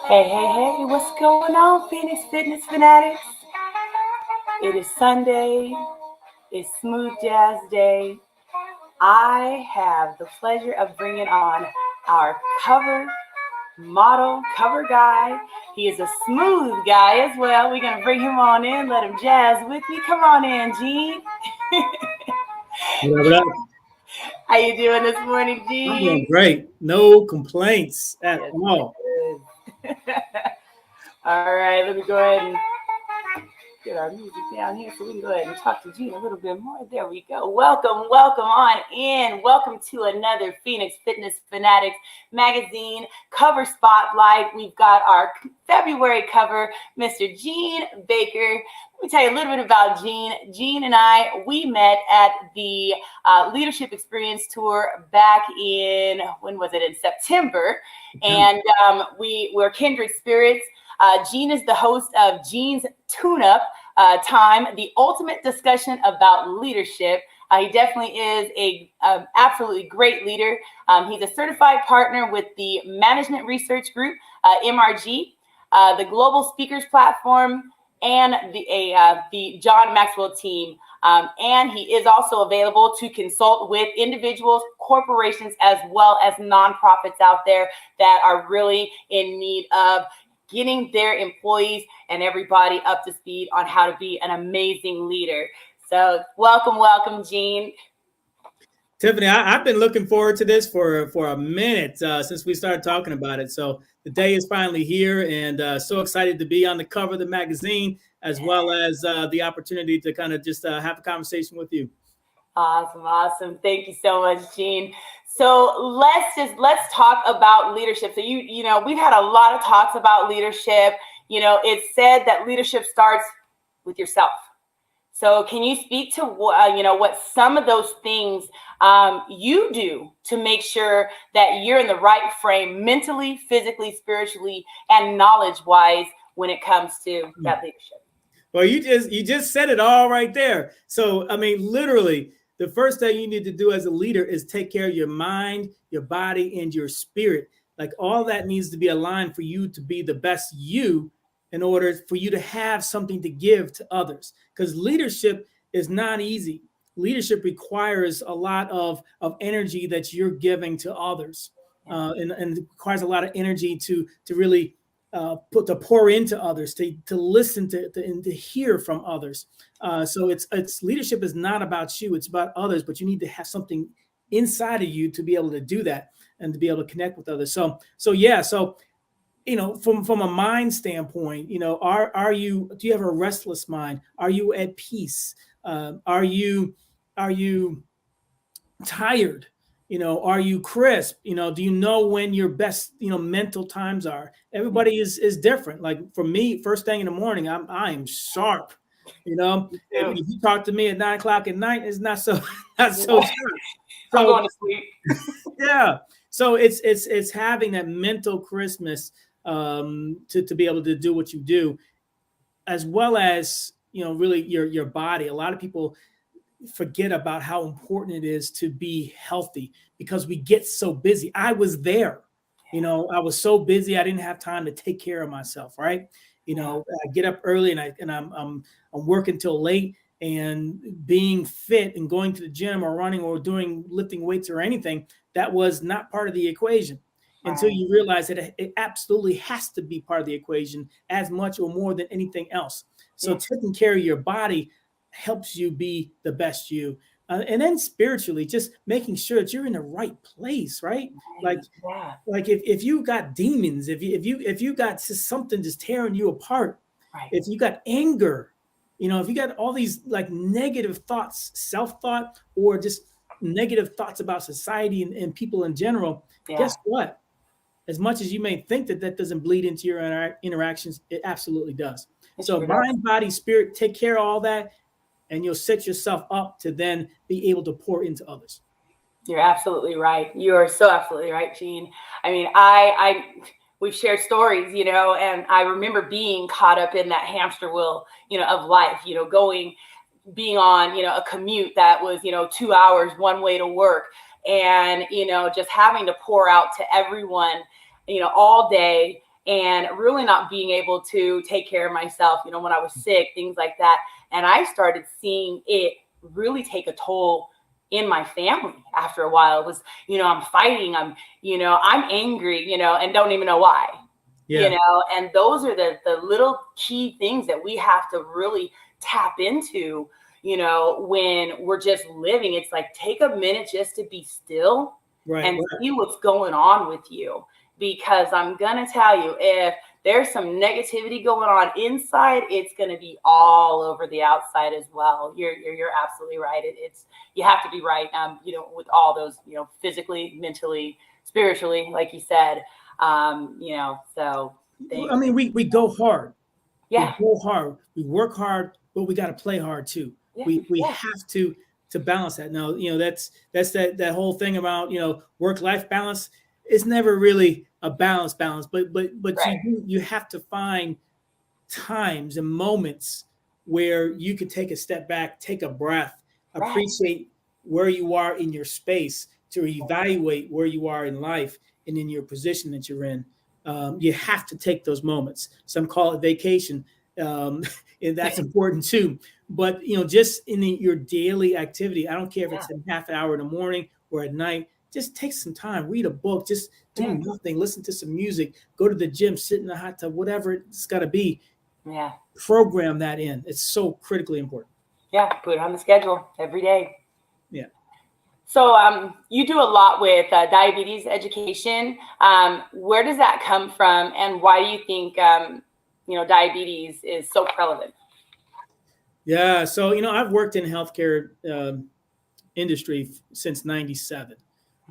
Hey, what's going on, Phoenix Fitness Fanatics? It is Sunday, it's Smooth Jazz Day. I have the pleasure of bringing on our cover model, cover guy. He is a smooth guy as well. We're going to bring him on in, let him jazz with me. Come on in, Gene. What up? How you doing this morning, I'm doing Gene? great. No complaints at Yes, all. good. All right, let me go ahead and get our music down here so we can go ahead and talk to Gene a little bit more. There we go. Welcome on in. Welcome to another Phoenix Fitness Fanatics magazine cover spotlight. We've got our February cover, Mr. Gene Baker. Let me tell you a little bit about Gene. Gene and I, we met at the Leadership Experience Tour back in, when was it? In September. And we're kindred spirits. Gene is the host of Gene's Tune-Up Time, the ultimate discussion about leadership. He definitely is a absolutely great leader. He's a certified partner with the Management Research Group, MRG, the Global Speakers Platform, and the John Maxwell Team. And he is also available to consult with individuals, corporations, as well as nonprofits out there that are really in need of getting their employees and everybody up to speed on how to be an amazing leader. So welcome, Gene. Tiffany, I've been looking forward to this for a minute since we started talking about it. So the day is finally here, and so excited to be on the cover of the magazine, as well as the opportunity to kind of just have a conversation with you. Awesome. Thank you so much, Gene. So let's talk about leadership. So we've had a lot of talks about leadership. It's said that leadership starts with yourself. So can you speak to what some of those things you do to make sure that you're in the right frame mentally, physically, spiritually, and knowledge-wise when it comes to that leadership? Well, you just said it all right there. So, I mean, literally, the first thing you need to do as a leader is take care of your mind, your body, and your spirit. Like all that needs to be aligned for you to be the best you in order for you to have something to give to others. Because leadership is not easy. Leadership requires a lot of energy that you're giving to others, and it requires a lot of energy to really pour into others, to listen and to hear from others. So it's leadership is not about you; it's about others. But you need to have something inside of you to be able to do that and to be able to connect with others. So from a mind standpoint, do you have a restless mind? Are you at peace? Are you tired? Are you crisp? Do you know when your best, mental times are? Everybody is different. Like for me, first thing in the morning, I am sharp. If you talk to me at 9:00 at night, it's not so sharp. I'm going to sleep. Yeah. So it's having that mental crispness to be able to do what you do, as well as really your body. A lot of people forget about how important it is to be healthy because we get so busy. I was there, I was so busy. I didn't have time to take care of myself. Right. I get up early and I'm working till late, and being fit and going to the gym or running or lifting weights or anything, that was not part of the equation until you realize that it absolutely has to be part of the equation as much or more than anything else. So taking care of your body helps you be the best you. And then spiritually, just making sure that you're in the right place, right? Like if you got demons, if you got just something just tearing you apart, if you got anger, if you got all these like negative thoughts, self-thought, or just negative thoughts about society and people in general, guess what? As much as you may think that doesn't bleed into your interactions, it absolutely does. So mind, body, spirit, take care of all that, and you'll set yourself up to then be able to pour into others. You're absolutely right. You are so absolutely right, Gene. I mean, we've shared stories, and I remember being caught up in that hamster wheel, of life, being on, a commute that was, 2 hours one way to work, and, just having to pour out to everyone, all day, and really not being able to take care of myself, when I was sick, things like that. And I started seeing it really take a toll in my family after a while. It was, I'm fighting, I'm angry, and don't even know why. Yeah. And those are the little key things that we have to really tap into, when we're just living. It's like, take a minute just to be still and see what's going on with you. Because I'm going to tell you, if there's some negativity going on inside, it's going to be all over the outside as well. You're absolutely right. You have to be right, with all those, physically, mentally, spiritually, like you said, so. I mean, we go hard. Yeah. We go hard. We work hard, but we got to play hard too. Yeah. We have to balance that. Now, that's that whole thing about, work-life balance. It's never really a balance, but right. you have to find times and moments where you could take a step back, take a breath, appreciate where you are in your space, to evaluate where you are in life and in your position that you're in. You have to take those moments. Some call it vacation, and that's important too. But just in your daily activity, I don't care if it's a half hour in the morning or at night. Just take some time, read a book, just do nothing, listen to some music, go to the gym, sit in the hot tub, whatever it's got to be. Yeah. Program that in. It's so critically important. Yeah. Put it on the schedule every day. Yeah. So you do a lot with diabetes education. Where does that come from, and why do you think diabetes is so prevalent? Yeah, so I've worked in healthcare industry since '97.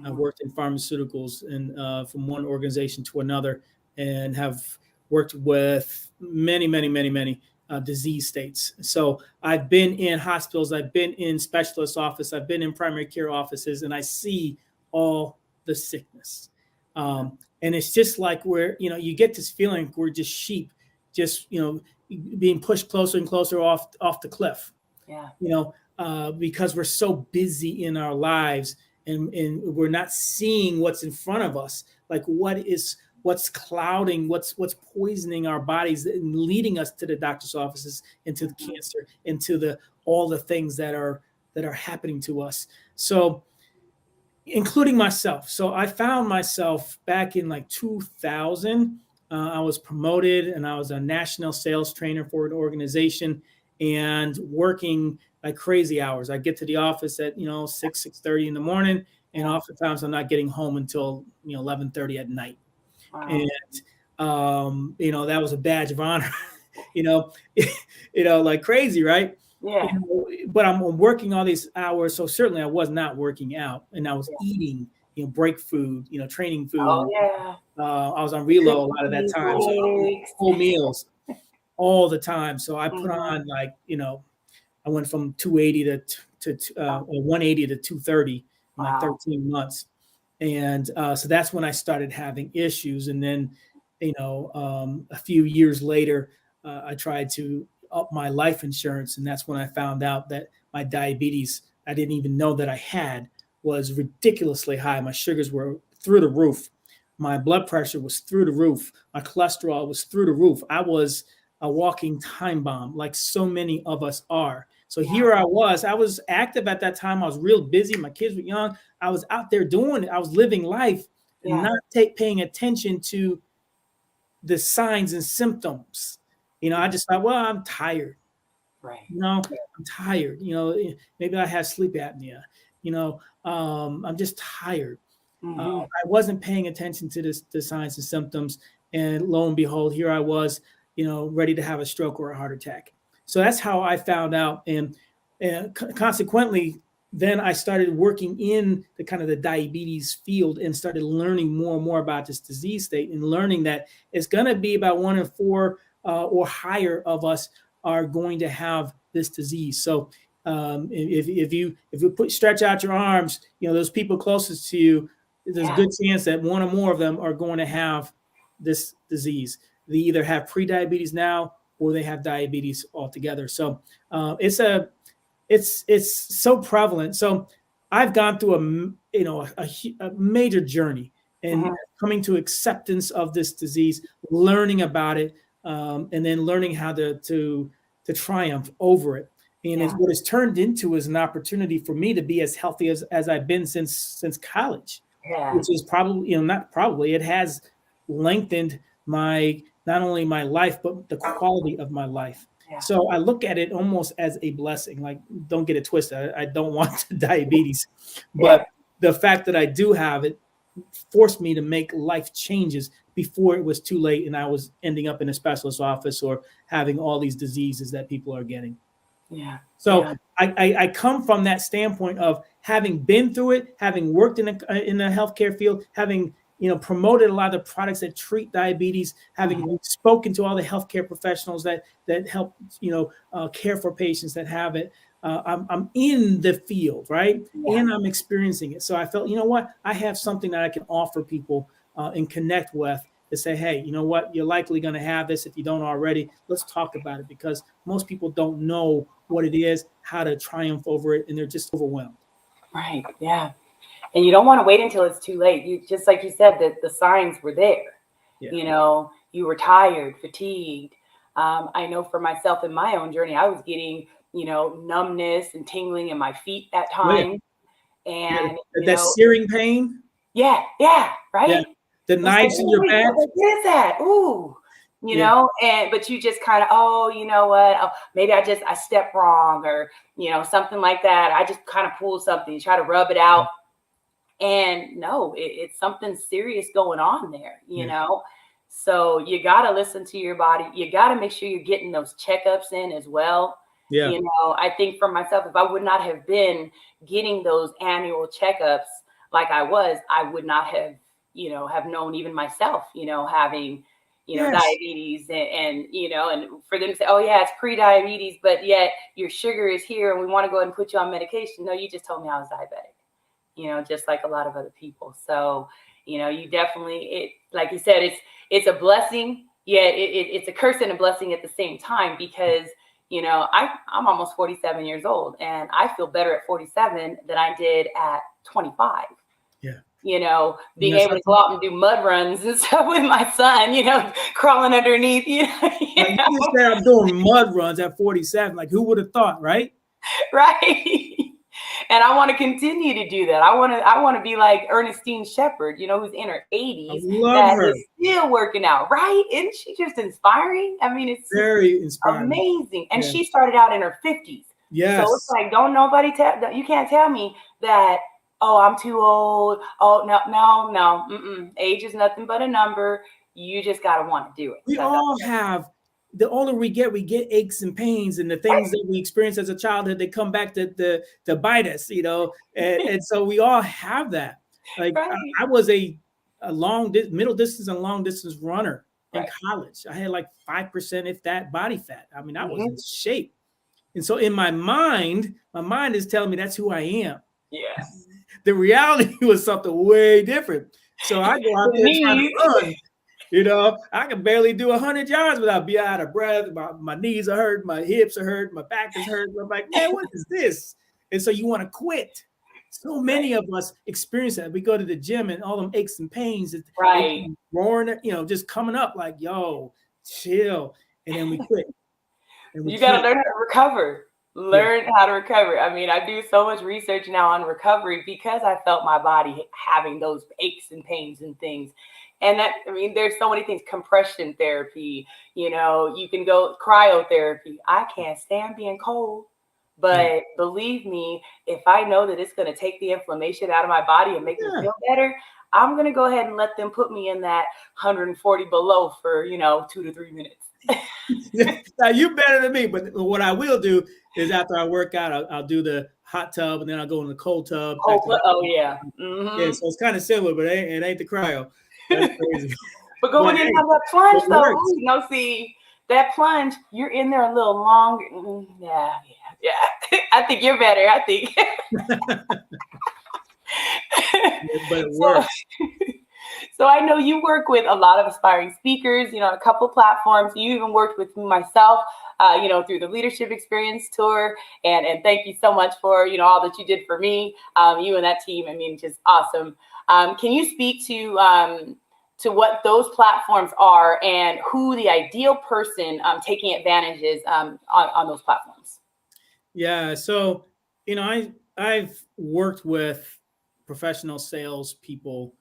I've worked in pharmaceuticals and from one organization to another, and have worked with many disease states. So I've been in hospitals, I've been in specialist office, I've been in primary care offices, and I see all the sickness. And it's just like you get this feeling we're just sheep, just being pushed closer and closer off the cliff. Yeah. Because we're so busy in our lives, and we're not seeing what's in front of us, like what's clouding, what's poisoning our bodies and leading us to the doctor's offices, into the cancer, into all the things that are happening to us. So, including myself. So I found myself back in like 2000. I was promoted, and I was a national sales trainer for an organization, and working like crazy hours. I get to the office at 6:30 in the morning, and oftentimes I'm not getting home until 11:30 at night. Wow. And that was a badge of honor, like crazy, right? Yeah. But I'm working all these hours, so certainly I was not working out, and I was eating break food, training food. Oh yeah. I was on reload a lot of that time, so full meals all the time. So I put on I went from 280 to 180 to 230 in like 13 months. And so that's when I started having issues. And then, a few years later, I tried to up my life insurance. And that's when I found out that my diabetes, I didn't even know that I had, was ridiculously high. My sugars were through the roof. My blood pressure was through the roof. My cholesterol was through the roof. I was a walking time bomb, like so many of us are. So here I was active at that time. I was real busy. My kids were young. I was out there doing it. I was living life and not paying attention to the signs and symptoms. I just thought, well, I'm tired. Right. I'm tired. Maybe I have sleep apnea. I'm just tired. I wasn't paying attention to the signs and symptoms. And lo and behold, here I was, ready to have a stroke or a heart attack. So that's how I found out. And consequently, then I started working in the kind of the diabetes field and started learning more and more about this disease state, and learning that it's going to be about 1 in 4 or higher of us are going to have this disease. So if you stretch out your arms, those people closest to you, there's a good chance that 1 or more of them are going to have this disease. They either have pre-diabetes now, or they have diabetes altogether. So it's so prevalent. So I've gone through a major journey, and coming to acceptance of this disease, learning about it, and then learning how to triumph over it. And what it's turned into is an opportunity for me to be as healthy as I've been since college, which is probably, not probably, it has lengthened not only my life, but the quality of my life. Yeah. So I look at it almost as a blessing. Like, don't get it twisted. I don't want diabetes, but the fact that I do have it forced me to make life changes before it was too late and I was ending up in a specialist office or having all these diseases that people are getting. Yeah. So I come from that standpoint of having been through it, having worked in the healthcare field, having promoted a lot of the products that treat diabetes, having spoken to all the healthcare professionals that help care for patients that have it. I'm in the field, right? Yeah. And I'm experiencing it. So I felt, I have something that I can offer people and connect with to say, hey, you know what? You're likely going to have this if you don't already. Let's talk about it, because most people don't know what it is, how to triumph over it, and they're just overwhelmed. Right. Yeah. And you don't want to wait until it's too late. You just, like you said, that the signs were there. Yeah. You were tired, fatigued. I know for myself in my own journey, I was getting, numbness and tingling in my feet at times. Yeah. And that searing pain. Yeah. Right. Yeah. The knives in your back. What is that? Ooh. But you just kind of, you know what? Oh, maybe I stepped wrong, or, something like that. I just kind of pulled something, try to rub it out. And no, it's something serious going on there, you know? So you got to listen to your body. You got to make sure you're getting those checkups in as well. Yeah. I think for myself, if I would not have been getting those annual checkups like I was, I would not have, have known even myself, having, diabetes and for them to say, oh yeah, it's pre-diabetes, but yet your sugar is here and we want to go ahead and put you on medication. No, you just told me I was diabetic, just like a lot of other people. So, you definitely, like you said, it's a blessing, yet it's a curse and a blessing at the same time, because, I'm almost 47 years old and I feel better at 47 than I did at 25. Yeah. Being able to go out and do mud runs and stuff with my son, crawling underneath, You said I'm doing mud runs at 47. Like, who would have thought, right? Right. And I want to continue to do that. I want to be like Ernestine Shepherd, who's in her 80s, that is still working out, right? Isn't she just inspiring? I mean, it's very inspiring, amazing. And she started out in her 50s. Yes. So it's like, you can't tell me that, oh, I'm too old. Oh, no. Age is nothing but a number. You just got to want to do it. We all have. The older we get aches and pains, and the things that we experience as a childhood, they come back to bite us, and so we all have that. Like, I was a middle distance and long distance runner in college. I had like 5%, if that, body fat. I mean, I was in shape. And so in my mind is telling me that's who I am. Yeah. The reality was something way different. So I go out there trying to run. I can barely do 100 yards without being out of breath. My knees are hurt, my hips are hurt, my back is hurt. I'm like, man, what is this? And so you want to quit. So many of us experience that. We go to the gym and all them aches and pains, roaring, just coming up like, yo, chill. And then we quit. You got to learn how to recover. Learn how to recover. I mean, I do so much research now on recovery because I felt my body having those aches and pains and things. And there's so many things, compression therapy, you can go cryotherapy. I can't stand being cold, but believe me, if I know that it's going to take the inflammation out of my body and make me feel better, I'm going to go ahead and let them put me in that 140 below for, 2 to 3 minutes. Now, you better than me, but what I will do is after I work out, I'll do the hot tub and then I'll go in the cold tub. Oh yeah. Mm-hmm. Yeah, so it's kind of similar, but it ain't the cryo. That's crazy. But going in on that plunge, though, see that plunge, you're in there a little longer. Yeah. I think you're better. I think. But it works. So I know you work with a lot of aspiring speakers, a couple platforms. You even worked with myself, through the Leadership Experience Tour. And thank you so much for, all that you did for me, you and that team. I mean, just awesome. Can you speak to what those platforms are and who the ideal person taking advantage is on those platforms? Yeah. So, I've worked with professional sales people,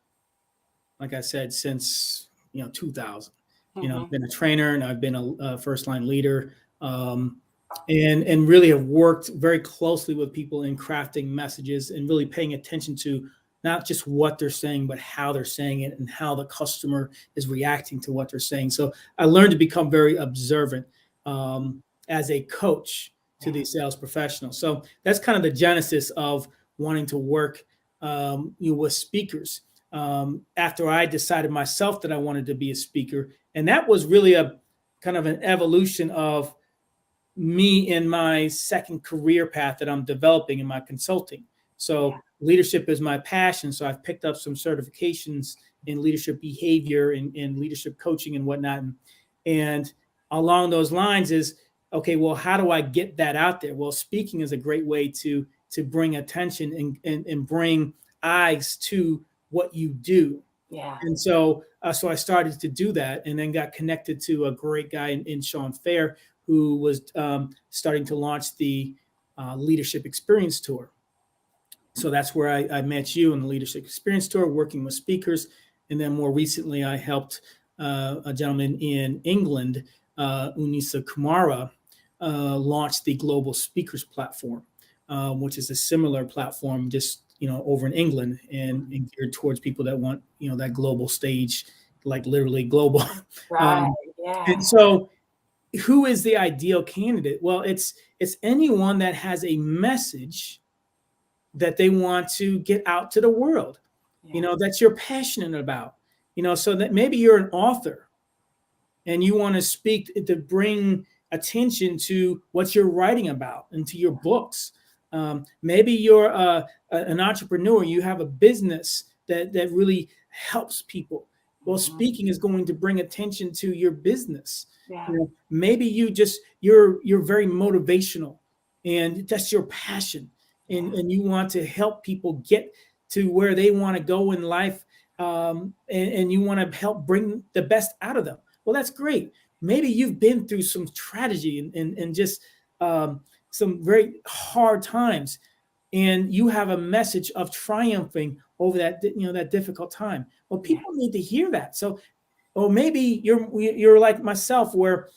like I said, since 2000. I've been a trainer and I've been a first line leader, and really have worked very closely with people in crafting messages and really paying attention to not just what they're saying, but how they're saying it and how the customer is reacting to what they're saying. So I learned to become very observant as a coach to these sales professionals. So that's kind of the genesis of wanting to work with speakers. After I decided myself that I wanted to be a speaker, and that was really a kind of an evolution of me in my second career path that I'm developing in my consulting. So leadership is my passion. So I've picked up some certifications in leadership behavior and leadership coaching and whatnot. And along those lines is, okay, well, how do I get that out there? Well, speaking is a great way to bring attention and bring eyes to what you do. Yeah. And so I started to do that, and then got connected to a great guy in Sean Fair, who was starting to launch the Leadership Experience Tour. So that's where I met you in the Leadership Experience Tour, working with speakers. And then more recently, I helped a gentleman in England, Unisa Kumara, launch the Global Speakers Platform, which is a similar platform, just over in England, and geared towards people that want that global stage, like literally global. Right. Yeah. And so, who is the ideal candidate? Well, it's anyone that has a message that they want to get out to the world, that you're passionate about, so that maybe you're an author and you want to speak to bring attention to what you're writing about and to your books. Maybe you're an entrepreneur, you have a business that really helps people. Well, speaking is going to bring attention to your business. Yeah. Maybe you're very motivational, and that's your passion, and you want to help people get to where they want to go in life, and you want to help bring the best out of them. Well, that's great. Maybe you've been through some tragedy and just some very hard times, and you have a message of triumphing over that difficult time. Well, people need to hear that. So, or maybe you're like myself, where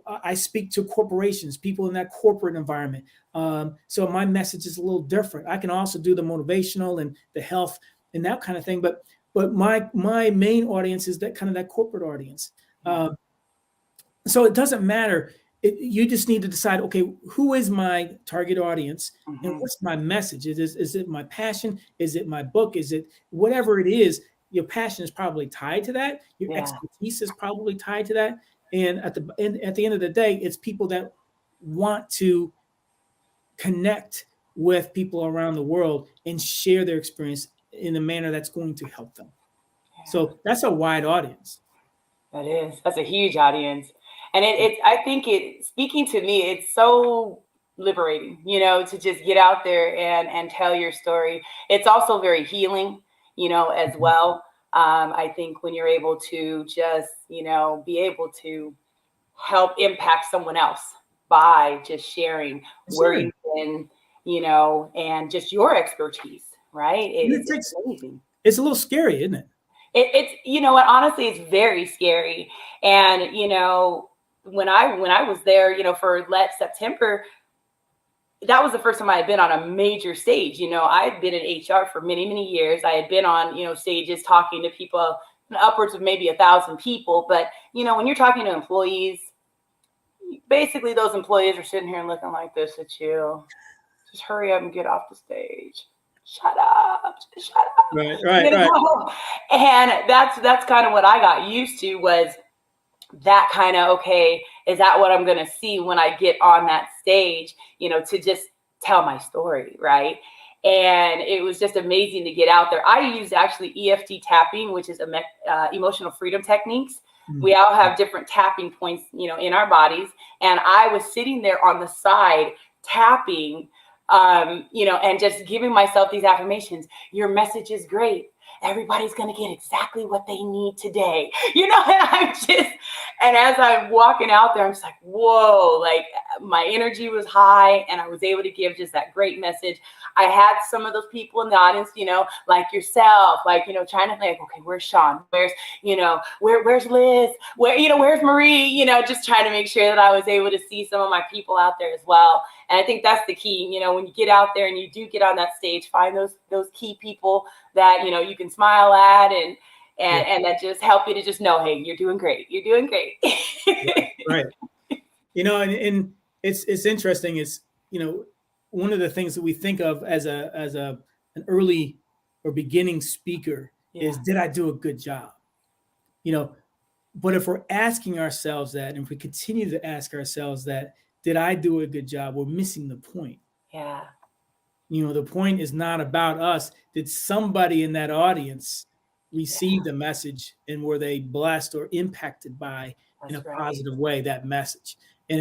I speak to corporations, people in that corporate environment. So my message is a little different. I can also do the motivational and the health and that kind of thing, but my main audience is that kind of that corporate audience. So it doesn't matter. You just need to decide, okay, who is my target audience and what's my message? Is it my passion? Is it my book? Is it whatever it is? Your passion is probably tied to that. Your expertise is probably tied to that. And at the end of the day, it's people that want to connect with people around the world and share their experience in a manner that's going to help them. So that's a wide audience. That's a huge audience. And I think speaking to me, it's so liberating, to just get out there and tell your story. It's also very healing, as well. I think when you're able to just, be able to help impact someone else by just sharing where you've been, and just your expertise, right? It's amazing. It's a little scary, isn't it? It's what, honestly, it's very scary. And when I was there, for Let September, that was the first time I had been on a major stage. I had been in HR for many, many years. I had been on, stages talking to people, upwards of maybe 1,000 people. But, when you're talking to employees, basically those employees are sitting here and looking like this at you. Just hurry up and get off the stage. Shut up. Right. And that's kind of what I got used to, was that kind of, okay, is that what I'm going to see when I get on that stage, to just tell my story, right? And it was just amazing to get out there. I used actually EFT tapping, which is emotional freedom techniques. We all have different tapping points, in our bodies. And I was sitting there on the side tapping, and just giving myself these affirmations. Your message is great. everybody's going to get exactly what they need today, and as I'm walking out there, I'm just like, whoa, like my energy was high and I was able to give just that great message. I had some of those people in the audience, like yourself, like, trying to think, okay, where's Sean? Where's, where's Liz? Where's Marie? Just trying to make sure that I was able to see some of my people out there as well. And I think that's the key, when you get out there and you do get on that stage, find those key people that, you can smile at and that just help you to just know, hey, you're doing great. You're doing great. Right. And it's interesting is, one of the things that we think of as an early or beginning speaker is, did I do a good job? But if we're asking ourselves that, and if we continue to ask ourselves that, did I do a good job? We're missing the point. Yeah. The point is not about us. Did somebody in that audience receive the message, and were they blessed or impacted by in a positive way that message? And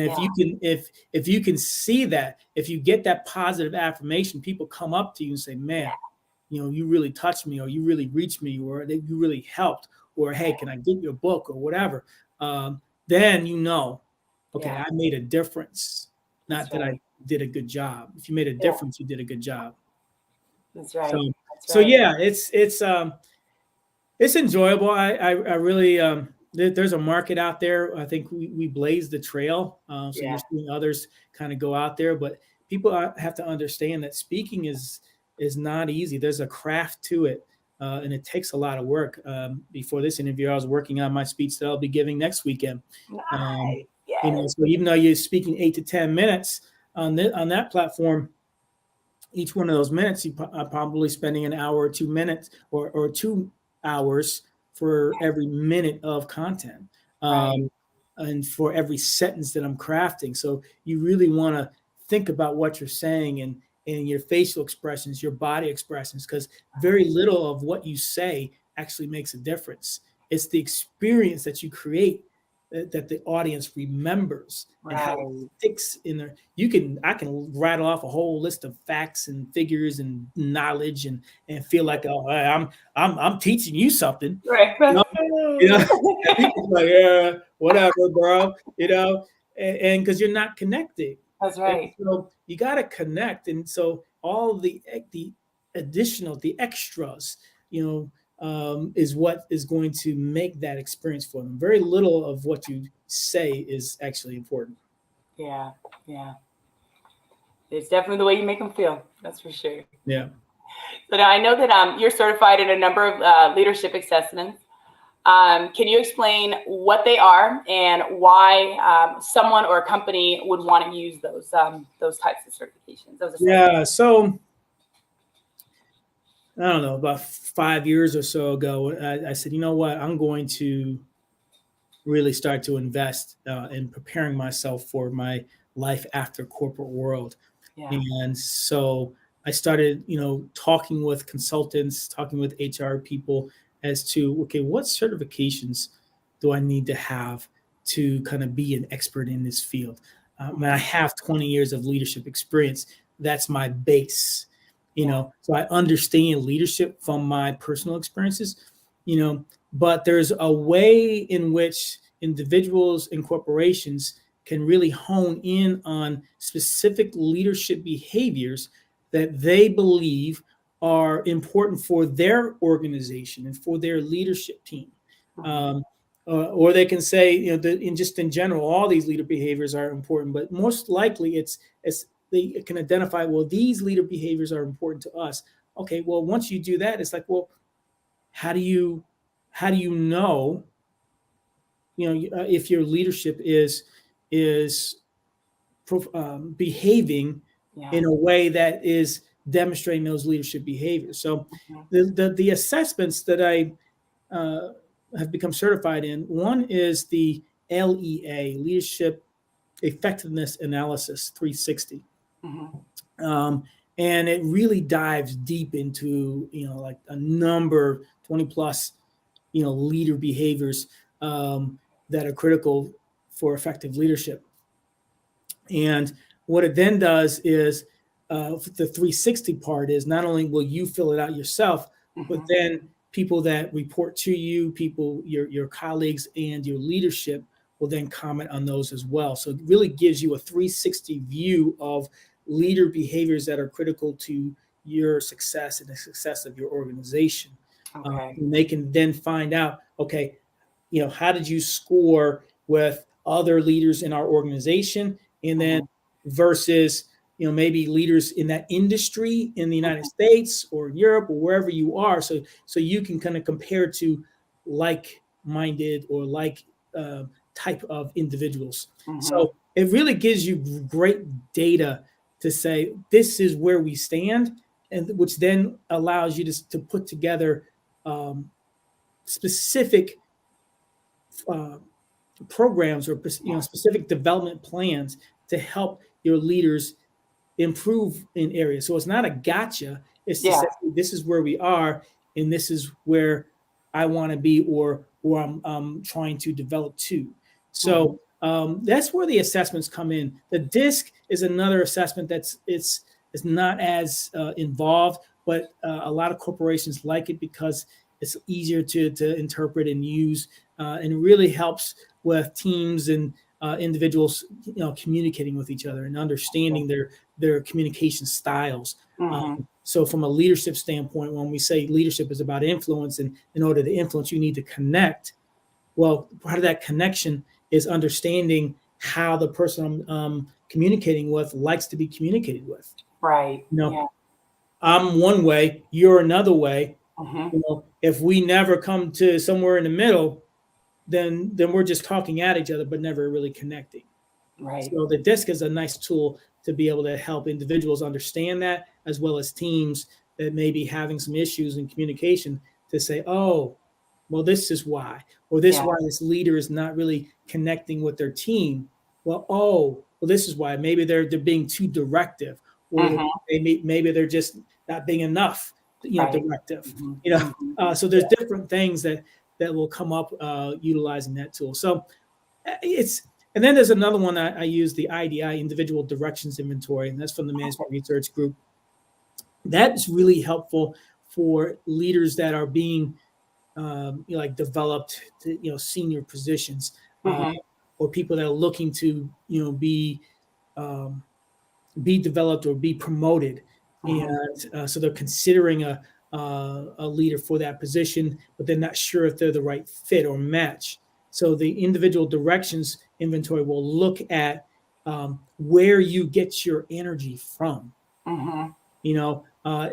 if you can see that, if you get that positive affirmation, people come up to you and say, man, you really touched me, or you really reached me, or you really helped, or hey, can I get your book, or whatever? Then okay, I made a difference. Not that I did a good job. If you made a difference, you did a good job. That's right. So yeah, it's enjoyable. I really there's a market out there. I think we blazed the trail. So you're seeing others kind of go out there, but people have to understand that speaking is not easy. There's a craft to it, and it takes a lot of work. Before this interview, I was working on my speech that I'll be giving next weekend. Nice. So even though you're speaking 8 to 10 minutes on that platform, each one of those minutes, you are probably spending an hour or 2 minutes or 2 hours for every minute of content, and for every sentence that I'm crafting. So you really want to think about what you're saying and your facial expressions, your body expressions, because very little of what you say actually makes a difference. It's the experience that you create that the audience remembers, and how it sticks in there. I can rattle off a whole list of facts and figures and knowledge and feel like, oh, I'm teaching you something. Right. Like, whatever, bro. And because you're not connecting. That's right. And so you got to connect, and so all the additional, the extras, is what is going to make that experience for them. Very little of what you say is actually important. Yeah. It's definitely the way you make them feel. That's for sure. Yeah. So now I know that you're certified in a number of leadership assessments. Can you explain what they are and why someone or a company would want to use those types of certifications? Yeah. So I don't know, about 5 years or so ago, I said, you know what, I'm going to really start to invest in preparing myself for my life after corporate world. Yeah. And so I started, talking with consultants, talking with HR people as to, okay, what certifications do I need to have to kind of be an expert in this field? I have 20 years of leadership experience. That's my base. So I understand leadership from my personal experiences, but there's a way in which individuals and corporations can really hone in on specific leadership behaviors that they believe are important for their organization and for their leadership team. Or they can say, in general, all these leader behaviors are important, but most likely it's they can identify, well, these leader behaviors are important to us. Okay, well, once you do that, it's like, well, how do you know, if your leadership is behaving in a way that is demonstrating those leadership behaviors? So the assessments that I have become certified in, one is the LEA, Leadership Effectiveness Analysis 360. And it really dives deep into, like a number, 20 plus, leader behaviors that are critical for effective leadership. And what it then does is the 360 part is not only will you fill it out yourself, but then people that report to you, people, your colleagues and your leadership will then comment on those as well. So it really gives you a 360 view of leader behaviors that are critical to your success and the success of your organization. Okay. And they can then find out, okay, how did you score with other leaders in our organization, and then versus maybe leaders in that industry in the United States or Europe or wherever you are, so you can kind of compare to like-minded or like type of individuals. So it really gives you great data to say this is where we stand, and which then allows you to put together specific programs or specific development plans to help your leaders improve in areas. So it's not a gotcha. It's to say this is where we are, and this is where I want to be, or I'm trying to develop to. So that's where the assessments come in. The DISC is another assessment it's not as involved, but a lot of corporations like it because it's easier to interpret and use, and it really helps with teams and individuals, communicating with each other and understanding their communication styles. So from a leadership standpoint, when we say leadership is about influence, and in order to influence, you need to connect. Well, part of that connection is understanding how the person I'm communicating with likes to be communicated with. Right. I'm one way, you're another way. If we never come to somewhere in the middle, then we're just talking at each other, but never really connecting. Right. So the DISC is a nice tool to be able to help individuals understand that, as well as teams that may be having some issues in communication, to say, oh, well, this is why, or this is why this leader is not really connecting with their team. Well, this is why. Maybe they're being too directive, or maybe they're just not being enough, directive. So there's different things that will come up utilizing that tool. So and then there's another one I use, the IDI, Individual Directions Inventory, and that's from the Management Research Group. That's really helpful for leaders that are being developed to senior positions, or people that are looking to be developed or be promoted, and so they're considering a leader for that position, but they're not sure if they're the right fit or match. So the Individual Directions Inventory will look at where you get your energy from. And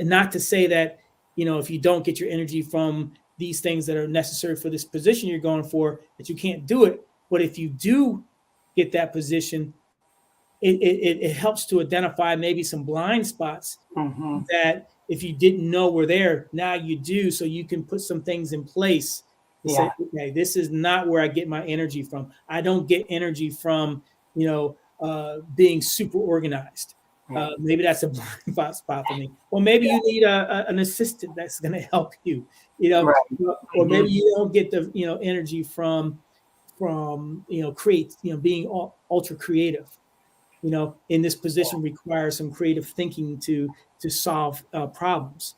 not to say that if you don't get your energy from these things that are necessary for this position you're going for, that you can't do it. But if you do get that position, it helps to identify maybe some blind spots that if you didn't know were there, now you do. So you can put some things in place to say, okay, this is not where I get my energy from. I don't get energy from, being super organized. Maybe that's a blind spot for me. Or maybe you need an assistant that's going to help you, or maybe you don't get the, energy from being ultra creative. In this position requires some creative thinking to solve problems.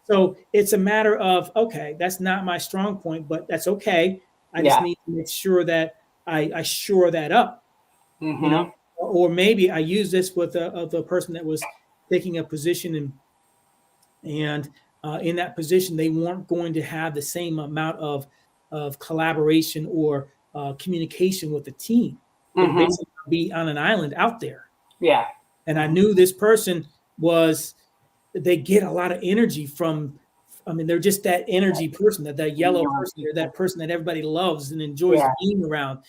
So it's a matter of, okay, that's not my strong point, but that's okay. I just need to make sure that I shore that up. Or maybe I use this with a person that was taking a position, and in that position they weren't going to have the same amount of collaboration or communication with the team. They'd basically be on an island out there. And I knew this person they get a lot of energy from, they're just that energy person, that yellow person, or that person that everybody loves and enjoys being around.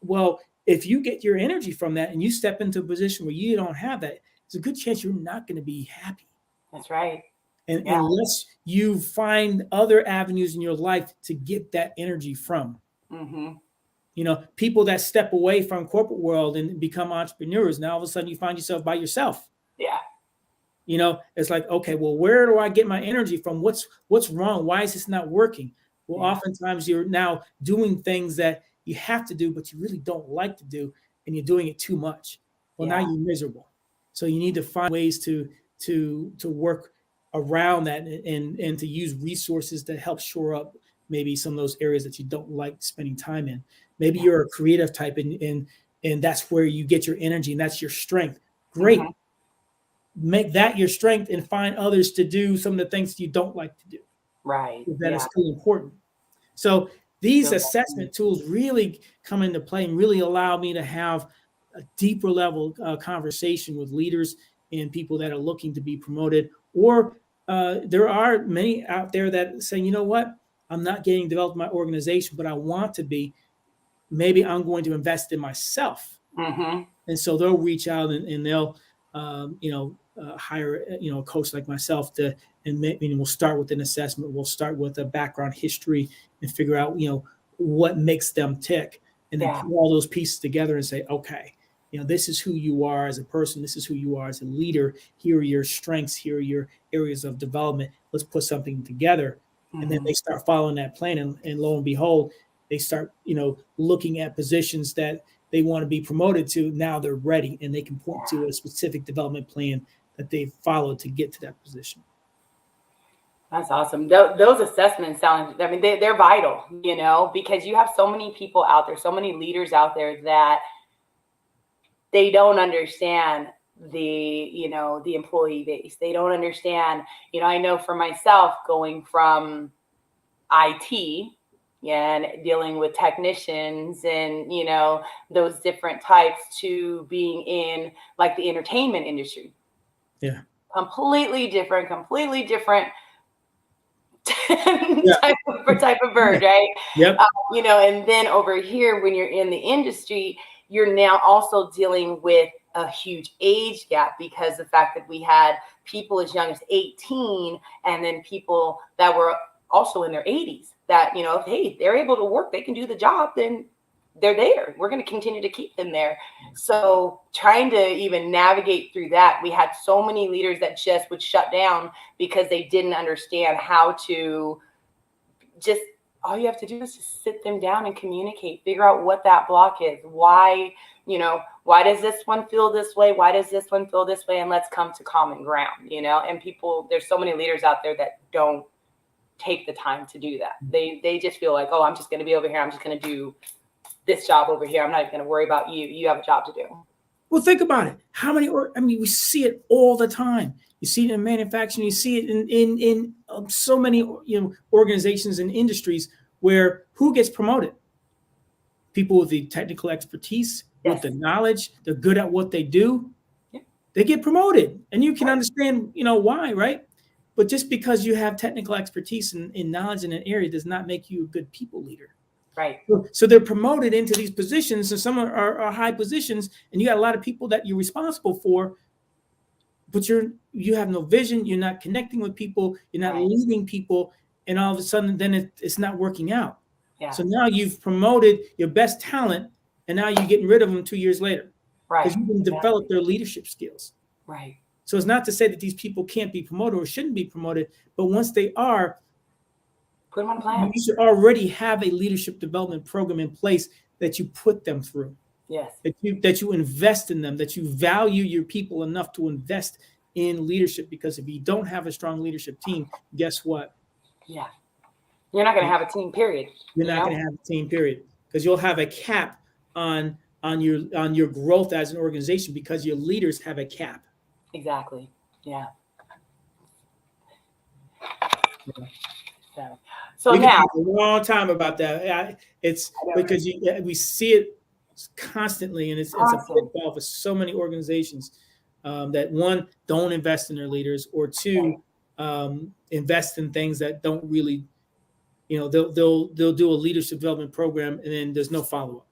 Well, if you get your energy from that and you step into a position where you don't have that, it's a good chance you're not going to be happy. That's right. And unless you find other avenues in your life to get that energy from. People that step away from corporate world and become entrepreneurs, now all of a sudden you find yourself by yourself. It's like, okay, well, where do I get my energy from? What's wrong? Why is this not working? Well, oftentimes you're now doing things that you have to do, but you really don't like to do, and you're doing it too much. Well, now you're miserable. So you need to find ways to work around that, and to use resources to help shore up maybe some of those areas that you don't like spending time in. Maybe you're a creative type, and that's where you get your energy, and that's your strength. Great. Make that your strength and find others to do some of the things you don't like to do. Right. That is still important. So these assessment tools really come into play and really allow me to have a deeper level conversation with leaders and people that are looking to be promoted. Or there are many out there that say, you know what, I'm not getting developed in my organization, but I want to be. Maybe I'm going to invest in myself. And so they'll reach out and they'll, hire, a coach like myself and we'll start with an assessment. We'll start with a background history and figure out, what makes them tick, and then put all those pieces together and say, okay, this is who you are as a person. This is who you are as a leader. Here are your strengths. Here are your areas of development. Let's put something together. And then they start following that plan. And lo and behold, they start, looking at positions that they want to be promoted to. Now they're ready, and they can point to a specific development plan that they've followed to get to that position. That's awesome. Those assessments sound, they're vital, because you have so many people out there, so many leaders out there that they don't understand the employee base. They don't understand, I know for myself, going from IT and dealing with technicians and, those different types to being in like the entertainment industry. Yeah. Completely different type of bird, right? Yep. And then over here, when you're in the industry, you're now also dealing with a huge age gap, because the fact that we had people as young as 18 and then people that were also in their 80s that, hey, they're able to work, they can do the job, then they're there. We're going to continue to keep them there. So trying to even navigate through that, we had so many leaders that just would shut down because they didn't understand how to just, all you have to do is just sit them down and communicate, figure out what that block is. Why does this one feel this way? Why does this one feel this way? And let's come to common ground, and people, there's so many leaders out there that don't take the time to do that. They just feel like, oh, I'm just going to be over here. I'm just going to do this job over here. I'm not even going to worry about you. You have a job to do. Well, think about it. How many, we see it all the time. You see it in manufacturing. You see it in so many, organizations and industries where who gets promoted? People with the technical expertise, with the knowledge, they're good at what they do. Yeah. They get promoted, and you can understand, why, right? But just because you have technical expertise and knowledge in an area does not make you a good people leader. Right. So they're promoted into these positions, and some are high positions, and you got a lot of people that you're responsible for, but you have no vision. You're not connecting with people. You're not leading people, and all of a sudden, then it's not working out. Yeah. So now you've promoted your best talent, and now you're getting rid of them 2 years later, right? Because you didn't develop their leadership skills. Right. So it's not to say that these people can't be promoted or shouldn't be promoted, but once they are, put them on a plan. You should already have a leadership development program in place that you put them through. Yes. That you invest in them, that you value your people enough to invest in leadership. Because if you don't have a strong leadership team, guess what? Yeah. You're not going to have a team, period. You're not going to have a team, period. Because you'll have a cap on your growth as an organization because your leaders have a cap. Exactly. Yeah. So we now, can talk a long time about that. It's because we see it constantly, and it's a pitfall for so many organizations that, one, don't invest in their leaders, or two, invest in things that don't really, they'll do a leadership development program and then there's no follow-up.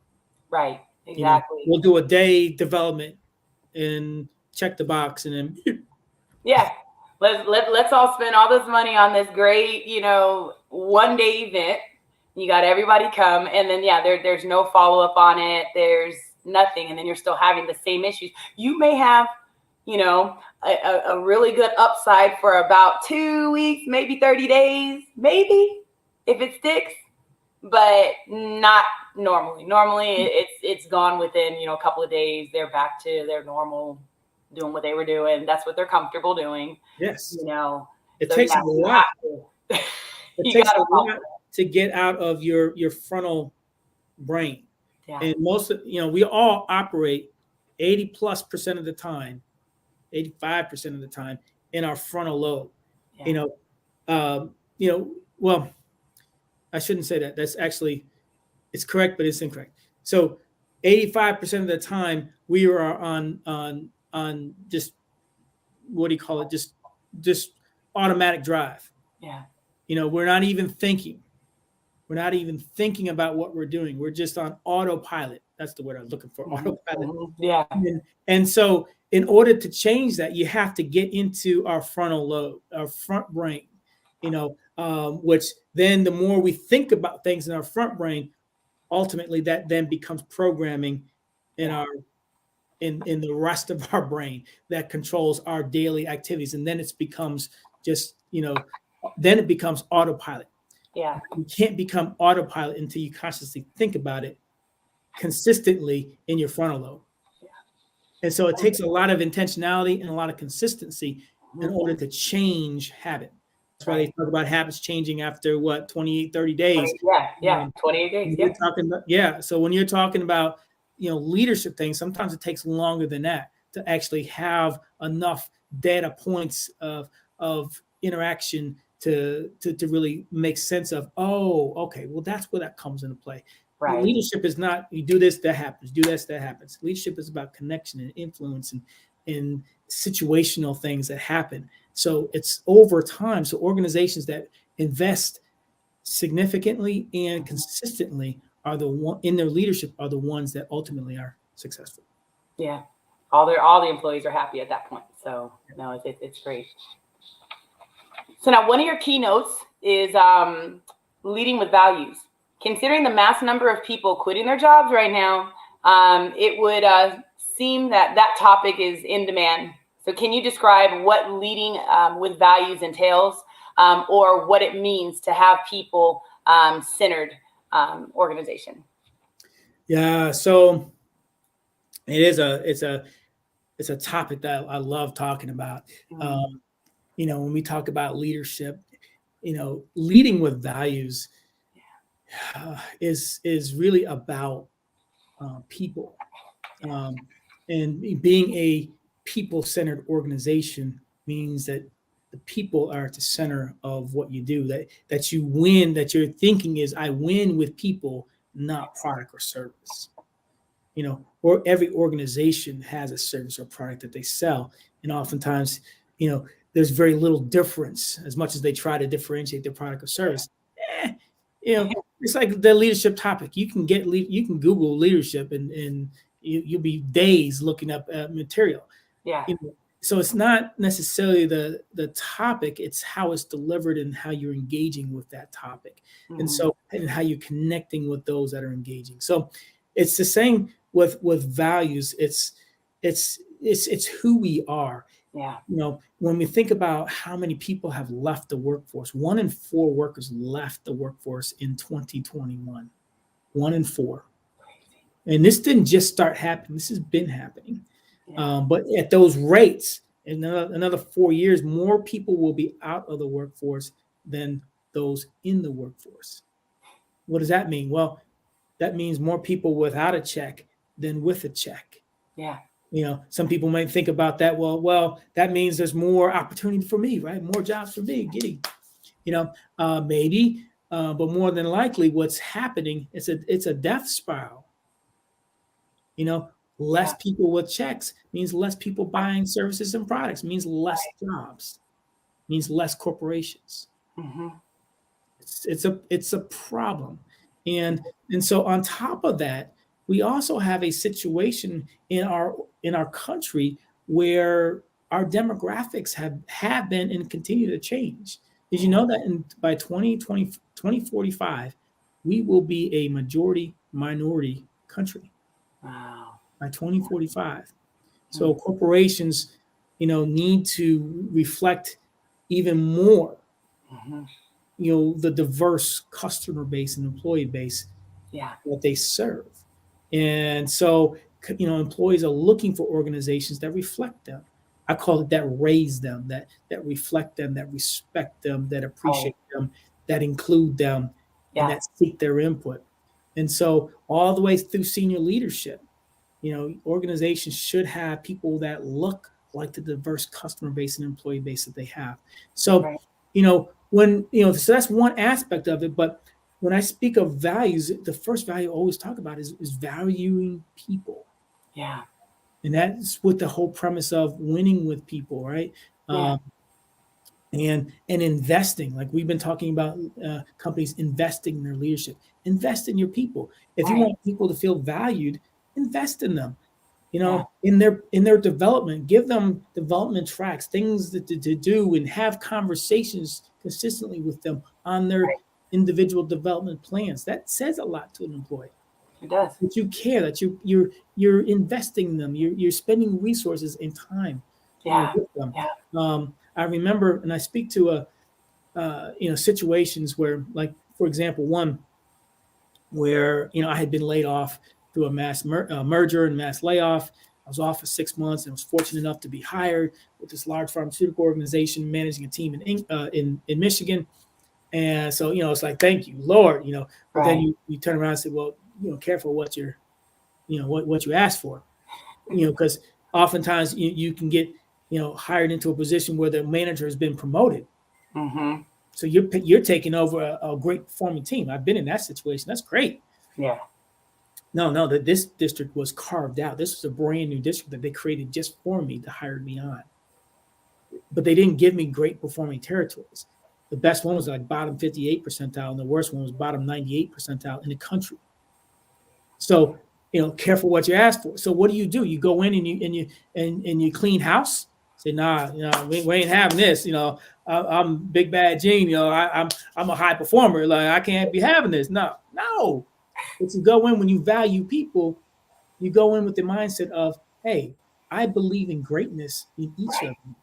Right. Exactly. We'll do a day development and check the box, and then let's all spend all this money on this great, one-day event. You got everybody come, and then there's no follow-up on it. There's nothing, and then you're still having the same issues. You may have, a really good upside for about 2 weeks, maybe 30 days, maybe if it sticks, but not normally. Normally, it's gone within a couple of days. They're back to their normal, doing what they were doing. That's what they're comfortable doing. Yes. It So, takes yeah, a lot. It you takes a gotta lot to get out of your frontal brain. Yeah. And most of, we all operate 80+% of the time, 85% of the time in our frontal lobe. Yeah. Well, I shouldn't say that. That's actually, it's correct, but it's incorrect. So 85% of the time we are on just, what do you call it? Just automatic drive. Yeah. We're not even thinking. We're not even thinking about what we're doing. We're just on autopilot. That's the word I was looking for, autopilot. Yeah. And so in order to change that, you have to get into our frontal lobe, our front brain, which then the more we think about things in our front brain, ultimately that then becomes programming in our in the rest of our brain that controls our daily activities. And then it becomes just, then it becomes autopilot. Yeah. You can't become autopilot until you consciously think about it consistently in your frontal lobe. Yeah. And so it takes a lot of intentionality and a lot of consistency in order to change habit. That's why they talk about habits changing after 28, 30 days. Yeah. 28 days. Yeah. So when you're talking about, leadership things, sometimes it takes longer than that to actually have enough data points of interaction to really make sense of, oh, okay, well, that's where that comes into play. Right. Leadership is not, you do this, that happens, do this, that happens. Leadership is about connection and influence and situational things that happen. So it's over time. So organizations that invest significantly and consistently are the one in their leadership are the ones that ultimately are successful. Yeah. All the employees are happy at that point. So no, it's great. So now one of your keynotes is leading with values. Considering the mass number of people quitting their jobs right now, it would seem that topic is in demand. So can you describe what leading with values entails, or what it means to have people centered organization? Yeah, so it's a topic that I love talking about. When we talk about leadership, leading with values is really about people, and being a people-centered organization means that the people are at the center of what you do. That you win. That your thinking is, I win with people, not product or service. Or every organization has a service or product that they sell, and oftentimes, there's very little difference as much as they try to differentiate their product or service. It's like the leadership topic. You can Google leadership and you'll be days looking up material. Yeah. So it's not necessarily the topic, it's how it's delivered and how you're engaging with that topic. And how you're connecting with those that are engaging. So it's the same with values. It's who we are. Yeah. When we think about how many people have left the workforce, 1 in 4 workers left the workforce in 2021. 1 in 4. And this didn't just start happening. This has been happening. Yeah. But at those rates, in another 4 years, more people will be out of the workforce than those in the workforce. What does that mean? Well, that means more people without a check than with a check. Yeah. Some people might think about that. Well, that means there's more opportunity for me, right? More jobs for me getting, maybe, but more than likely what's happening is it's a death spiral. Less people with checks means less people buying services and products, means less jobs, means less corporations. It's a problem. And so on top of that, we also have a situation in our country where our demographics have been and continue to change. Did you know that by 2045, we will be a majority minority country? Wow. By 2045. So corporations, need to reflect even more, the diverse customer base and employee base that they serve. And so, employees are looking for organizations that reflect them. I call it that raise them, that reflect them, that respect them, that appreciate them, that include them, and that seek their input. And so all the way through senior leadership, organizations should have people that look like the diverse customer base and employee base that they have. So, so that's one aspect of it. But when I speak of values, the first value I always talk about is valuing people. Yeah. And that's what the whole premise of winning with people, right? Yeah. And investing, like we've been talking about, companies investing in their leadership. Invest in your people. If you want people to feel valued, invest in them. In their development, give them development tracks, things to do, and have conversations consistently with them on their individual development plans. That says a lot to an employee. It does. That you care, that you're investing in them, you're spending resources and time with them. Yeah. I remember, and I speak to situations where, like, for example, one where I had been laid off through a mass merger and mass layoff. I was off for 6 months and was fortunate enough to be hired with this large pharmaceutical organization managing a team in Michigan. And so, it's like, thank you, Lord, but then you turn around and say, well, careful what you're, what you ask for, because oftentimes you can get, hired into a position where the manager has been promoted. Mm-hmm. So you're taking over a great performing team. I've been in that situation. That's great. Yeah. No, this district was carved out. This was a brand new district that they created just for me to hire me on. But they didn't give me great performing territories. The best one was like bottom 58 percentile, and the worst one was bottom 98 percentile in the country. So, careful what you ask for. So what do? You go in and you clean house. Say, nah, we ain't having this. I'm big bad Gene. I'm a high performer. Like, I can't be having this. No. But you go in, when you value people, you go in with the mindset of, hey, I believe in greatness in each of them,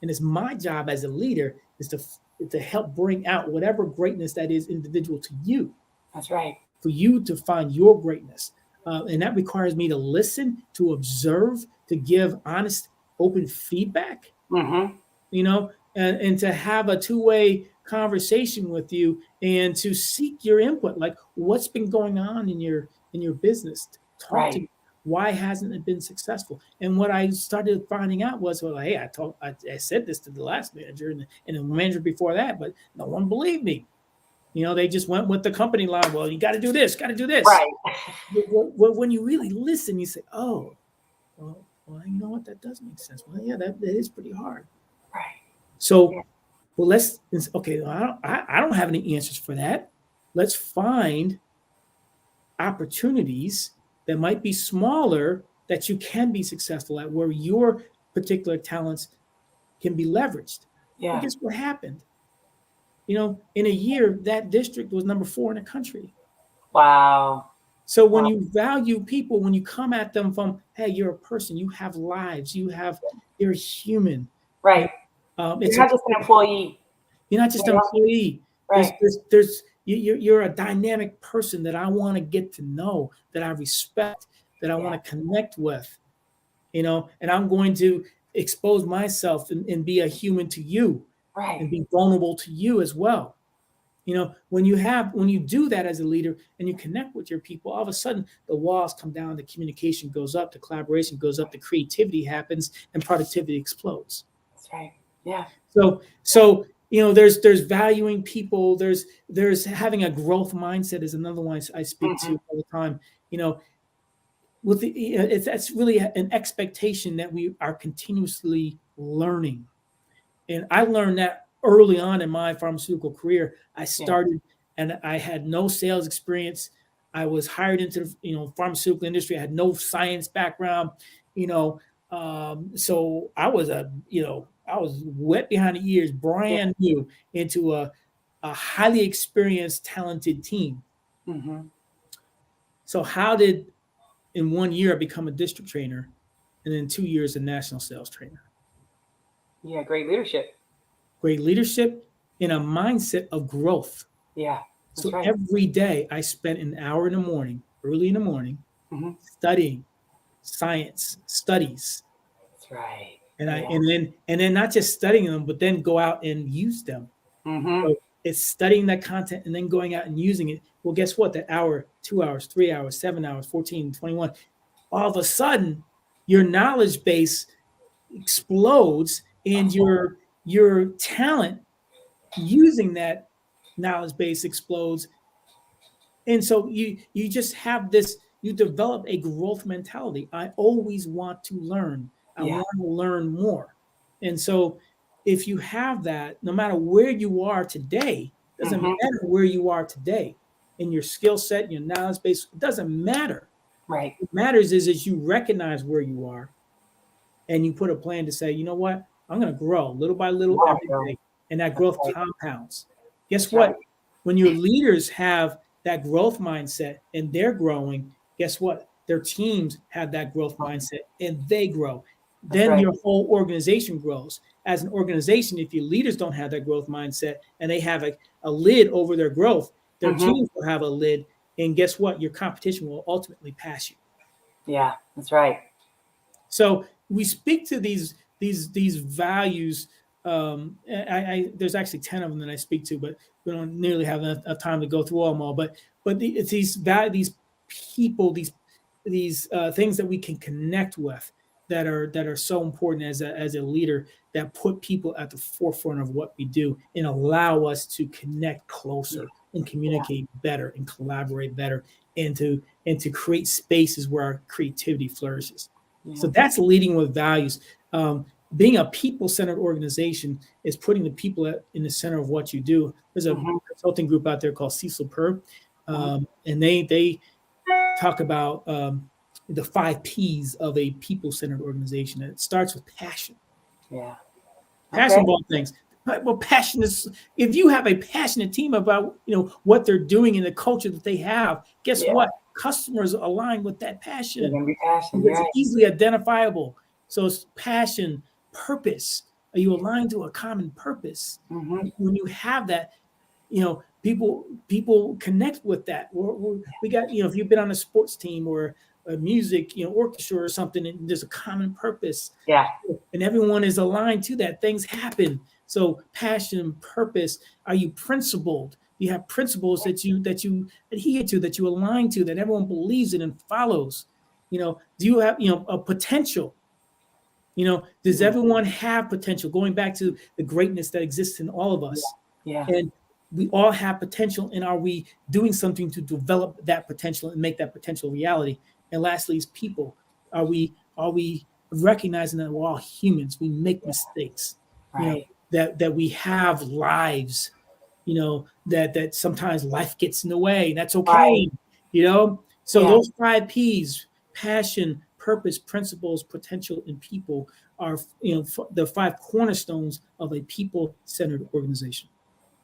and it's my job as a leader is to help bring out whatever greatness that is individual to you. That's right. For you to find your greatness. And that requires me to listen, to observe, to give honest, open feedback, and to have a two-way conversation with you and to seek your input. Like, what's been going on in your business? Talk to me. Why hasn't it been successful? And what I started finding out was, well, hey, I said this to the last manager and the manager before that, but no one believed me. They just went with the company line. Well, you got to do this, got to do this. Right. But when you really listen, you say, oh, well, you know what? That does make sense. Well, yeah, that is pretty hard. Right. So, well, I don't have any answers for that. Let's find opportunities that might be smaller that you can be successful at, where your particular talents can be leveraged. Yeah. But guess what happened? In a year, that district was number 4 in the country. Wow. So when you value people, when you come at them from, hey, you're a person, you have lives, you're human. Right. You're not just an employee. You're not just an employee. Right. You're a dynamic person that I want to get to know, that I respect, that I want to connect with, and I'm going to expose myself and be a human to you, and be vulnerable to you as well. When you do that as a leader and you connect with your people, all of a sudden the walls come down, the communication goes up, the collaboration goes up, the creativity happens, and productivity explodes. That's right. Yeah. So there's valuing people. There's having a growth mindset is another one I speak to all the time. That's really an expectation that we are continuously learning. And I learned that early on in my pharmaceutical career. I started and I had no sales experience. I was hired into the pharmaceutical industry. I had no science background, so I was I was wet behind the ears, brand new into a highly experienced, talented team. Mm-hmm. So how did in 1 year I become a district trainer, and in 2 years a national sales trainer? Yeah, great leadership. Great leadership in a mindset of growth. Yeah. So every day I spent an hour in the morning, early in the morning, studying science, studies. That's right. and then not just studying them, but then go out and use them. Mm-hmm. So it's studying that content and then going out and using it. Well, guess what? That hour, 2 hours, 3 hours, 7 hours, 14, 21, all of a sudden your knowledge base explodes and your talent using that knowledge base explodes. And so you just have this, you develop a growth mentality. I always want to learn. I want to learn more. And so if you have that, no matter where you are today, doesn't matter where you are today in your skill set, your knowledge base, it doesn't matter. Right. What matters is you recognize where you are and you put a plan to say, you know what, I'm going to grow little by little every day. And that growth compounds. Guess what? When your leaders have that growth mindset and they're growing, guess what? Their teams have that growth mindset and they grow. Then your whole organization grows. As an organization, if your leaders don't have that growth mindset and they have a lid over their growth, their teams will have a lid. And guess what? Your competition will ultimately pass you. Yeah, that's right. So we speak to these values. There's actually 10 of them that I speak to, but we don't nearly have enough time to go through them all. But it's these people, these things that we can connect with that are so important as a leader, that put people at the forefront of what we do and allow us to connect closer and communicate better and collaborate better and to create spaces where our creativity flourishes. So that's leading with values. Being a people-centered organization is putting the people in the center of what you do. There's a consulting group out there called Cecil Purr, and they talk about the 5 P's of a people-centered organization. And it starts with passion. Yeah. Passion about things. Well, passion is, if you have a passionate team about what they're doing and the culture that they have, guess what? Customers align with that passion. It's easily identifiable. So it's passion, purpose. Are you aligned to a common purpose? When you have that, people connect with that. We got, if you've been on a sports team or a music, orchestra or something, and there's a common purpose. Yeah. And everyone is aligned to that. Things happen. So passion, purpose. Are you principled? You have principles that you adhere to, that you align to, that everyone believes in and follows. Do you have a potential? Does everyone have potential? Going back to the greatness that exists in all of us. Yeah. And we all have potential, and are we doing something to develop that potential and make that potential reality? And lastly is people. Are we recognizing that we're all humans? We make mistakes. Right. That we have lives, that sometimes life gets in the way. That's okay. So those 5 P's, passion, purpose, principles, potential, and people are, the 5 cornerstones of a people-centered organization.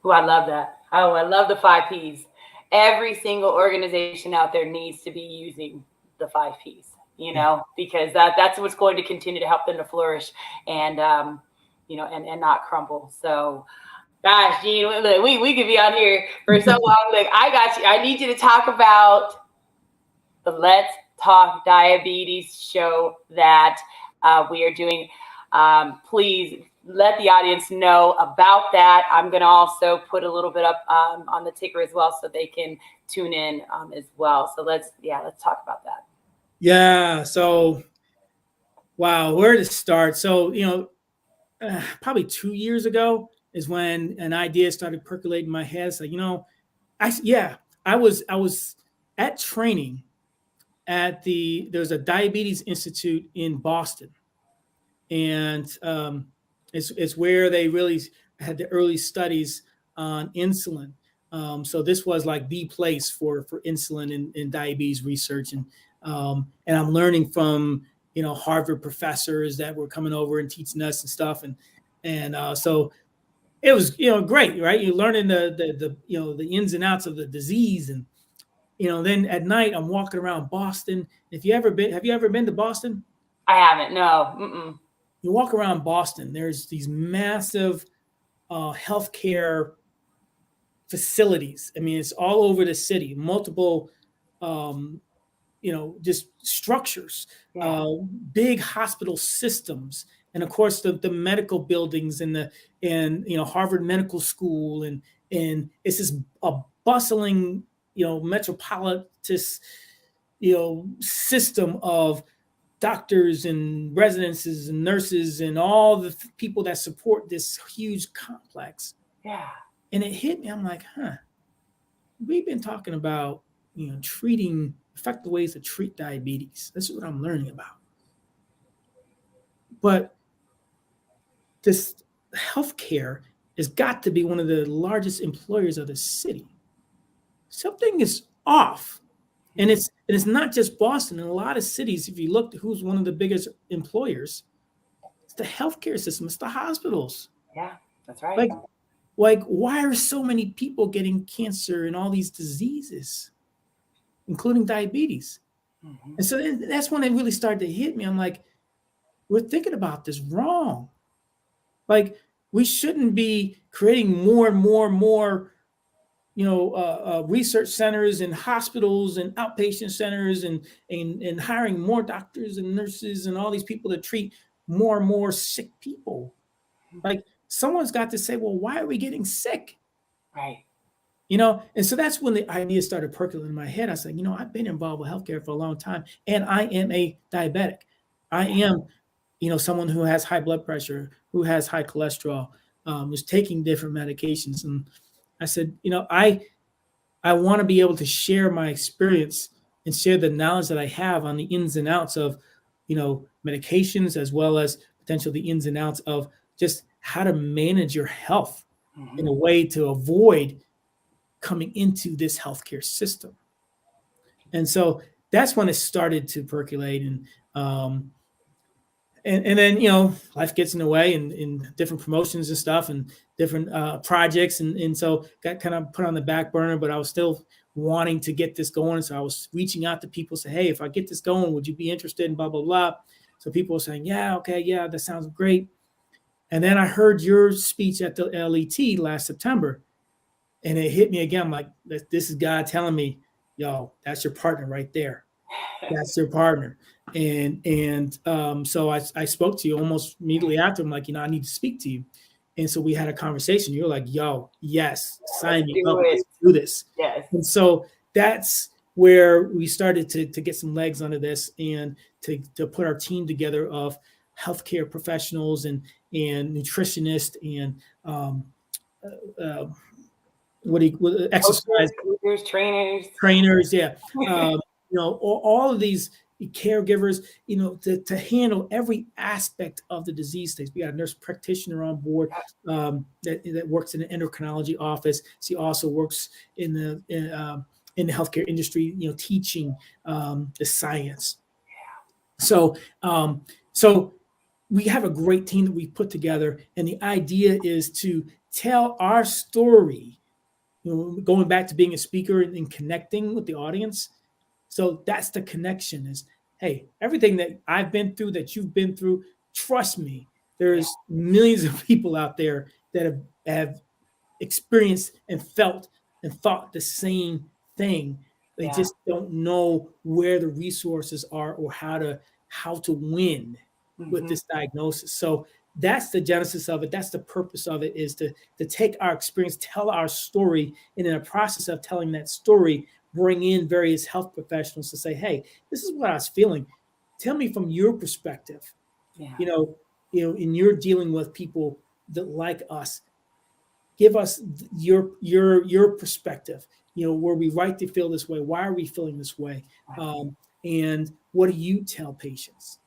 Oh, I love that. Oh, I love the 5 P's. Every single organization out there needs to be using the 5 P's, because that's what's going to continue to help them to flourish and, and not crumble. So, gosh, Gene, look, we could be on here for so long. Look, I got you. I need you to talk about the Let's Talk Diabetes show that we are doing. Please let the audience know about that. I'm going to also put a little bit up on the ticker as well, so they can tune in as well. So let's talk about that. Yeah. So, wow, where to start? So, probably 2 years ago is when an idea started percolating in my head. It's like, I was at training at there's a diabetes institute in Boston, and it's where they really had the early studies on insulin. So this was like the place for insulin and diabetes research, and I'm learning from Harvard professors that were coming over and teaching us and stuff, and so it was great, right? You're learning the ins and outs of the disease, and then at night I'm walking around Boston. Have you ever been to Boston? I haven't. No. Mm-mm. You walk around Boston, there's these massive healthcare facilities. I mean, it's all over the city, multiple, just structures, big hospital systems. and of course the medical buildings and Harvard Medical School, and it's this a bustling metropolitan system of doctors and residences and nurses and all the people that support this huge complex. Yeah. And it hit me. I'm like, we've been talking about treating effective ways to treat diabetes. This is what I'm learning about. But this healthcare has got to be one of the largest employers of the city. Something is off. And it's not just Boston. In a lot of cities, if you look at who's one of the biggest employers, it's the healthcare system. It's the hospitals. Yeah, that's right. Like why are so many people getting cancer and all these diseases, including diabetes? Mm-hmm. And so that's when it really started to hit me. I'm like, we're thinking about this wrong. Like we shouldn't be creating more and more and more research centers and hospitals and outpatient centers and hiring more doctors and nurses and all these people to treat more and more sick people. Like someone's got to say, well, why are we getting sick? Right. And so that's when the idea started percolating in my head. I was like, I've been involved with healthcare for a long time, and I am a diabetic. I am, someone who has high blood pressure, who has high cholesterol, who's taking different medications. And I said, I want to be able to share my experience and share the knowledge that I have on the ins and outs of, medications, as well as potentially the ins and outs of just how to manage your health in a way to avoid coming into this healthcare system. And so that's when it started to percolate. And then, life gets in the way and different promotions and stuff and different projects. And so got kind of put on the back burner, but I was still wanting to get this going. So I was reaching out to people, say, hey, if I get this going, would you be interested in blah, blah, blah. So people were saying, yeah, okay, yeah, that sounds great. And then I heard your speech at the LET last September, and it hit me again. I'm like, this is God telling me, yo, that's your partner right there. That's your partner. And so I spoke to you almost immediately after. I'm like, I need to speak to you. And so we had a conversation. You're like, yo, yes, sign me up. Let's do this. Yes. And so that's where we started to get some legs under this and to put our team together of healthcare professionals and nutritionists and exercise trainers, yeah. All of these caregivers, to handle every aspect of the disease states. We got a nurse practitioner on board that works in the endocrinology office. She also works in the healthcare industry, teaching the science. So we have a great team that we put together, and the idea is to tell our story, going back to being a speaker and connecting with the audience. So that's the connection is, hey, everything that I've been through, that you've been through, trust me, there's millions of people out there that have experienced and felt and thought the same thing. They just don't know where the resources are or how to win with this diagnosis. So that's the genesis of it. That's the purpose of it, is to take our experience, tell our story, and in the process of telling that story, bring in various health professionals to say, hey, this is what I was feeling. Tell me from your perspective, and you're dealing with people that like us. Give us your perspective. Were we right to feel this way? Why are we feeling this way? And what do you tell patients?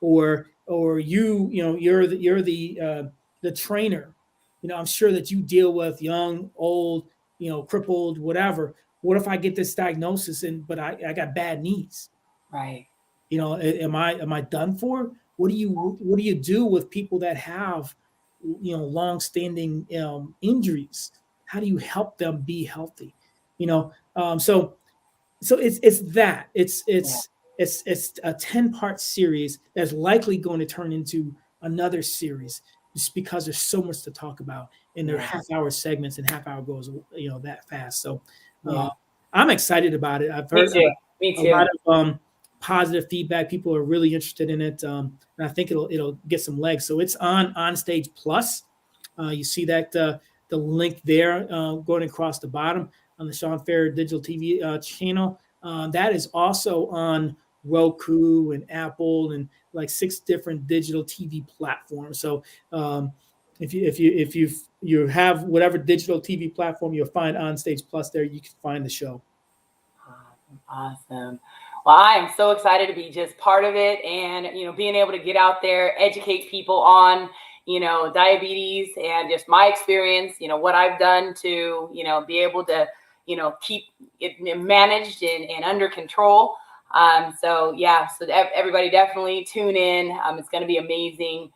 Or you're the trainer. I'm sure that you deal with young, old, crippled, whatever. What if I get this diagnosis but I got bad knees? Right. Am I done for? What do you do with people that have, long-standing injuries? How do you help them be healthy? So it's that. It's a 10-part series that's likely going to turn into another series, just because there's so much to talk about, and they're half-hour segments, and half-hour goes that fast. So I'm excited about it. I've heard Me too. a lot of positive feedback. People are really interested in it, and I think it'll get some legs. So it's on Stage Plus. You see that the link there going across the bottom on the Sean Fair Digital TV channel. That is also on Roku and Apple and like 6 different digital TV platforms. So if you have whatever digital TV platform, you'll find On Stage Plus there. You can find the show. Awesome. Well, I am so excited to be just part of it, and being able to get out there, educate people on diabetes and just my experience, what I've done to be able to keep it managed and under control. So everybody definitely tune in. It's going to be amazing.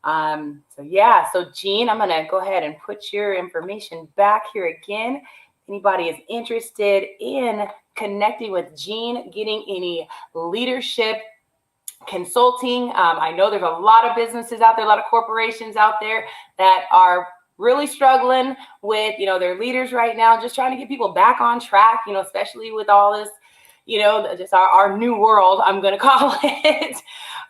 So Jean, I'm going to go ahead and put your information back here again. Anybody is interested in connecting with Jean, getting any leadership consulting. I know there's a lot of businesses out there, a lot of corporations out there that are really struggling with, their leaders right now, just trying to get people back on track, especially with all this, just our new world, I'm going to call it.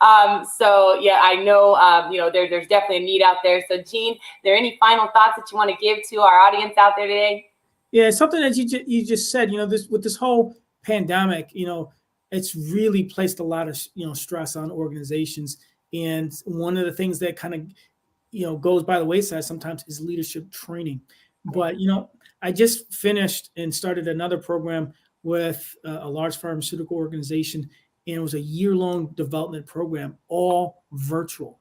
I know, there's definitely a need out there. So Jean, are there any final thoughts that you want to give to our audience out there today? Yeah, something that you just said, this whole pandemic, it's really placed a lot of, stress on organizations. And one of the things that kind of, goes by the wayside sometimes is leadership training. But, I just finished and started another program with a large pharmaceutical organization, and it was a year-long development program, all virtual.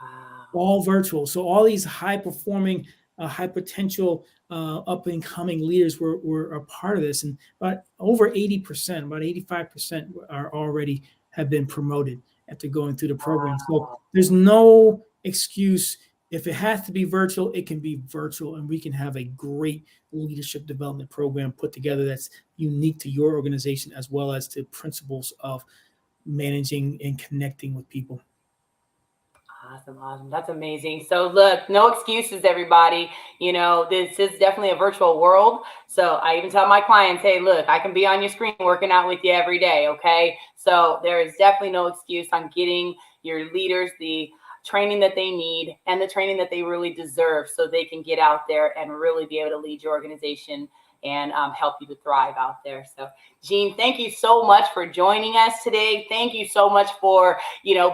Wow. All virtual. So all these high-performing, high potential up and coming leaders were a part of this, and about over 80%, about 85% are already have been promoted after going through the program. So there's no excuse. If it has to be virtual, it can be virtual, and we can have a great leadership development program put together that's unique to your organization, as well as to principles of managing and connecting with people. Awesome. That's amazing. So look, no excuses, everybody. This is definitely a virtual world. So I even tell my clients, hey, look, I can be on your screen working out with you every day. Okay. So there is definitely no excuse on getting your leaders the training that they need and the training that they really deserve, so they can get out there and really be able to lead your organization and help you to thrive out there. So Jean, thank you so much for joining us today. Thank you so much for,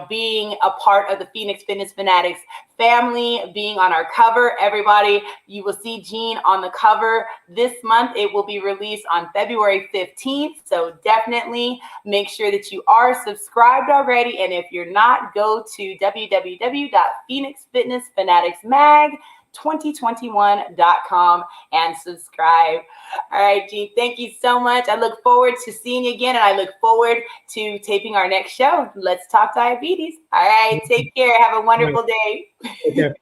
being a part of the Phoenix Fitness Fanatics family, being on our cover. Everybody, you will see Jean on the cover this month. It will be released on February 15th. So definitely make sure that you are subscribed already. And if you're not, go to www.phoenixfitnessfanaticsmag2021.com and subscribe. All right, Jean, thank you so much. I look forward to seeing you again, and I look forward to taping our next show. Let's talk diabetes. All right, take care. Have a wonderful day. Okay.